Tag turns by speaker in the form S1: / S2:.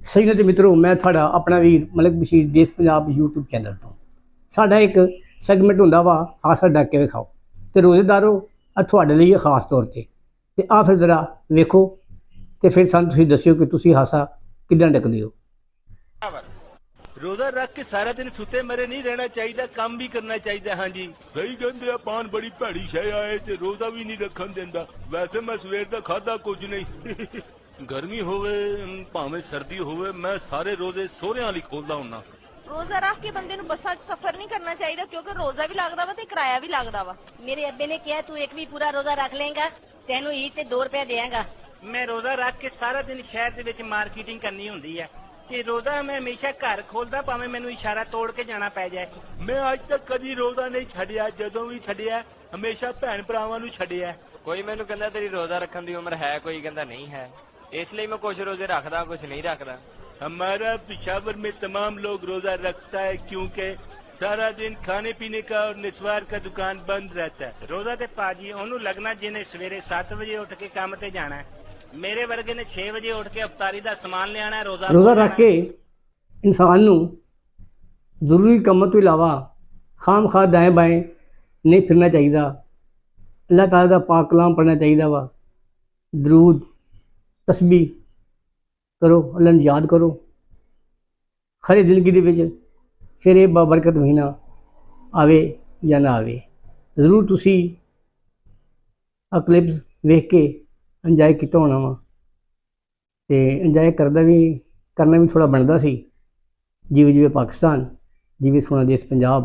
S1: ਸਜਣਾ ਤੇ ਮਿੱਤਰੋ, ਮੈਂ ਤੁਹਾਡਾ ਆਪਣਾ ਵੀਰ ਮਲਕ ਬਸ਼ੀਰ ਦੇਸ਼ ਪੰਜਾਬ YouTube ਚੈਨਲ ਤੋਂ। ਸਾਡਾ ਇੱਕ ਸੈਗਮੈਂਟ ਹੁੰਦਾ ਵਾ ਹਾਸਾ ਡੱਕ ਕੇ ਵਿਖਾਓ, ਤੇ ਰੋਜ਼ੇਦਾਰੋ ਆ ਤੁਹਾਡੇ ਲਈ ਖਾਸ ਤੌਰ ਤੇ ਆ ਫਿਰ ਜ਼ਰਾ ਵੇਖੋ ਤੇ ਫਿਰ ਸਾਨੂੰ ਤੁਸੀਂ ਦੱਸਿਓ ਕਿ ਤੁਸੀਂ ਹਾਸਾ ਕਿੱਦਾਂ ਡੱਕਦੇ ਹੋ।
S2: रोजा रख के सारा दिन सुते मरे नहीं रहना चाहिए, काम भी करना चाहिए। हाँ जी सही कहते हैं, पान बड़ी भैड़ी शह आए ते रोजा भी नहीं रखन देंदा। वैसे मैं सवेर दा खादा कुछ नहीं गर्मी होवे भावें सर्दी होवे, मैं सारे रोजे सोहरियां वाली खोलदा हुन्ना।
S3: रोजा रख के बंदे नूं बस्सां 'च सफर नहीं करना चाहिए, क्योंकि रोजा भी लगदा वा ते किराया भी लगदा वा।
S4: मेरे अब्बे ने कहा तू एक भी पूरा रोजा रख लेगा तेनू ईद ते 2 रुपया देंगा।
S5: मैं रोजा रख के सारा दिन शहर दे विच मार्केटिंग करनी हुंदी है ते रोजा मैं हमेशा घर खोलदा, भावें मैनू इशारा तोड़ के जाना पै जाए।
S2: मैं अज तक कदी रोजा नहीं छड़िया, जदों भी छड़िया हमेशा भैन भरावां नूं छड़िया।
S6: कोई मैनू कहंदा तेरी रोजा रखन दी उम्र है, कोई कहंदा नहीं है, इसलिए मैं कुछ रोजे रखदा कुछ नहीं रखदा।
S2: हमारा पिशावर में तमाम लोग रोजा रखता है क्योंकि सारा दिन खाने पीने का और निस्वार का दुकान बंद रहता है।
S5: रोजा ते पाजी ओनू लगना जिन्हें सवेरे 7 बजे उठ के काम ते जाना है, मेरे वर्गे ने 6 बजे उठ के अफतारी का समान ले आना है।
S1: रोज़ा रख के इंसान नूं ਜ਼ਰੂਰੀ ਕੰਮਾਂ ਤੋਂ ਇਲਾਵਾ ਖਾਮ ਖਾ ਦਾएं बाएं नहीं फिरना चाहिए। अल्लाह ताला का पाक कलाम पढ़ना चाहिए वा, दरूद तस्बीह करो, अल्लाह नूं याद करो। खरी जिंदगी दे विच फिर ये बाबरकत महीना आवे या ना आवे, जरूर तुसी आ क्लिप्स वेख के इंजॉय किया होना वा, ते इंजॉय करना भी थोड़ा बनता सी। जिवें जिवें पाकिस्तान, जिवें सोना देश पंजाब,